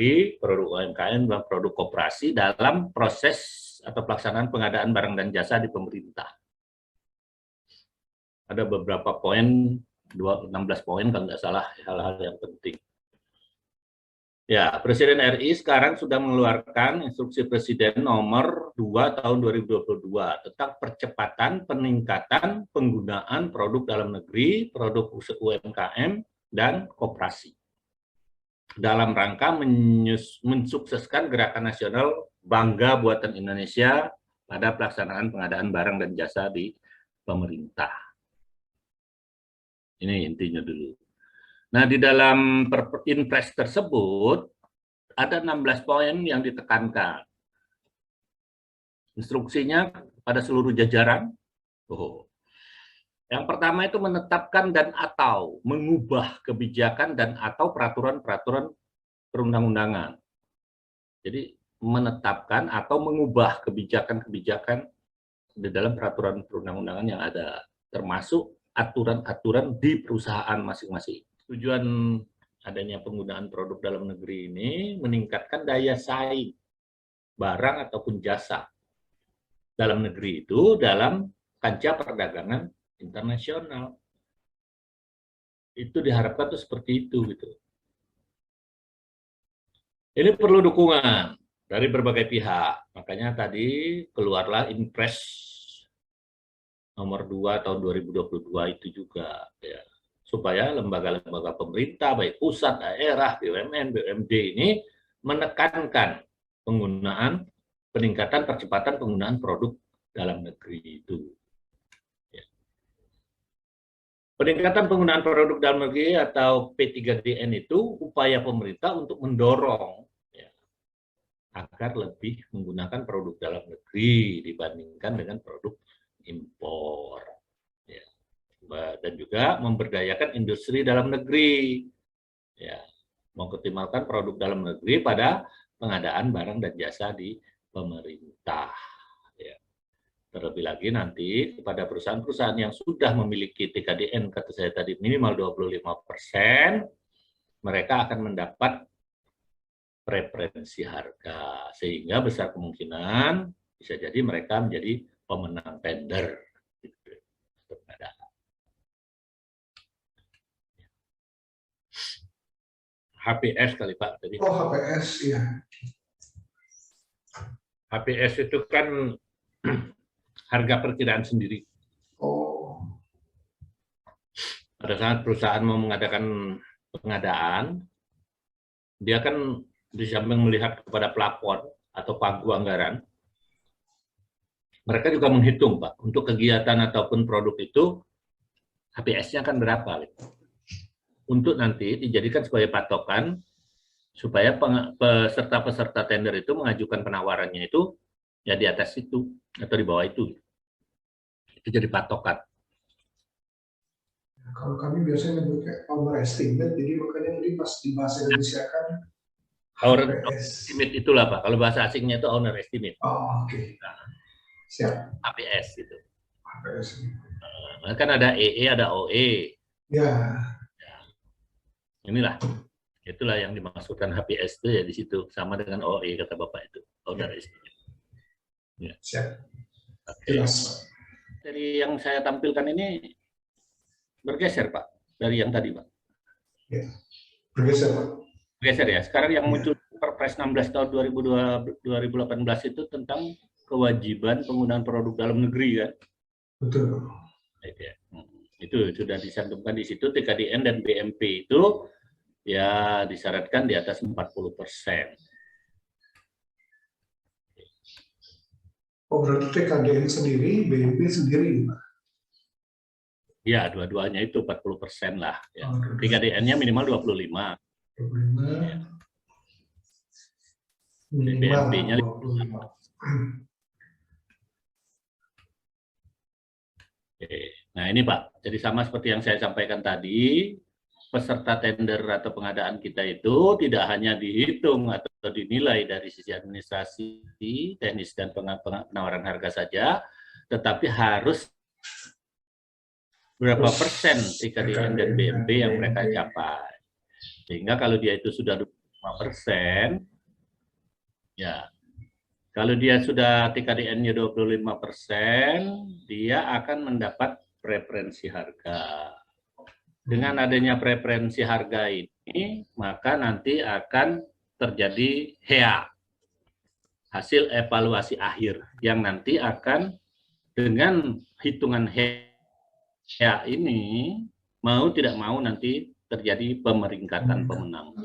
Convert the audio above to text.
negeri, produk UMKM, dan produk koperasi dalam proses atau pelaksanaan pengadaan barang dan jasa di pemerintah. Ada beberapa poin, 16 poin kalau nggak salah, hal-hal yang penting. Ya, Presiden RI sekarang sudah mengeluarkan Instruksi Presiden nomor 2 tahun 2022 tentang percepatan peningkatan penggunaan produk dalam negeri, produk UMKM, dan koperasi dalam rangka mensukseskan gerakan nasional Bangga Buatan Indonesia pada pelaksanaan pengadaan barang dan jasa di pemerintah. Ini intinya dulu. Nah, di dalam Inpres tersebut ada 16 poin yang ditekankan. Instruksinya pada seluruh jajaran. Yang pertama itu menetapkan dan atau mengubah kebijakan dan atau peraturan-peraturan perundang-undangan. Jadi menetapkan atau mengubah kebijakan-kebijakan di dalam peraturan perundang-undangan yang ada, termasuk aturan-aturan di perusahaan masing-masing. Tujuan adanya penggunaan produk dalam negeri ini meningkatkan daya saing barang ataupun jasa dalam negeri itu dalam kancah perdagangan internasional. Itu diharapkan tuh seperti itu gitu. Ini perlu dukungan dari berbagai pihak. Makanya tadi keluarlah Inpres nomor 2 tahun 2022 itu juga ya. Supaya lembaga-lembaga pemerintah, baik pusat, daerah, BUMN, BUMD ini menekankan penggunaan, peningkatan, percepatan penggunaan produk dalam negeri itu. Ya. Peningkatan penggunaan produk dalam negeri atau P3DN itu upaya pemerintah untuk mendorong ya, agar lebih menggunakan produk dalam negeri dibandingkan dengan produk impor. Dan juga memberdayakan industri dalam negeri, ya, mengoptimalkan produk dalam negeri pada pengadaan barang dan jasa di pemerintah. Ya. Terlebih lagi nanti kepada perusahaan-perusahaan yang sudah memiliki TKDN, kata saya tadi minimal 25%, mereka akan mendapat preferensi harga, sehingga besar kemungkinan bisa jadi mereka menjadi pemenang tender. HPS kali Pak tadi. Oh, HPS ya. HPS itu kan harga perkiraan sendiri. Oh. Pada saat perusahaan mau mengadakan pengadaan, dia kan di samping melihat kepada plafon atau pagu anggaran, mereka juga menghitung Pak, untuk kegiatan ataupun produk itu HPS-nya kan berapa. Untuk nanti dijadikan sebagai patokan supaya peserta-peserta tender itu mengajukan penawarannya itu ya di atas itu atau di bawah itu. Itu jadi patokan. Kalau kami biasanya nyebutnya owner estimate, jadi makanya tadi pas di bahasa Indonesia kan Owner estimate itulah Pak. Kalau bahasa asingnya itu owner estimate. Oh, oke. Nah, siap. HPS gitu. HPS. Nah, kan ada EE, ada OE. Ya. Inilah, itulah yang dimaksudkan HPS itu ya di situ, sama dengan OE kata Bapak itu, owner estimate. Ya. Siap. Okay. Dari yang saya tampilkan ini bergeser Pak, dari yang tadi Pak. Ya. Bergeser Pak. Bergeser ya. Sekarang yang muncul Perpres 16 tahun 2018 itu tentang kewajiban penggunaan produk dalam negeri kan. Betul. Itu sudah dicantumkan di situ, TKDN dan BMP itu ya disyaratkan di atas 40%. Oh, berarti TKDN sendiri, BMP sendiri, Pak? Ya, dua-duanya itu 40% lah. Ya. TKDN-nya minimal 25. 25. Ya. Minimal BMP-nya 25. Oke. Nah ini Pak, jadi sama seperti yang saya sampaikan tadi, peserta tender atau pengadaan kita itu tidak hanya dihitung atau dinilai dari sisi administrasi, teknis, dan penawaran harga saja, tetapi harus berapa persen TKDN dan BMP yang mereka capai. Sehingga kalau dia itu sudah 25%, ya kalau dia sudah TKDN-nya 25%, dia akan mendapat preferensi harga. Dengan adanya preferensi harga ini, maka nanti akan terjadi HEA, hasil evaluasi akhir, yang nanti akan dengan hitungan HEA ini, mau tidak mau nanti terjadi pemeringkatan pemenang.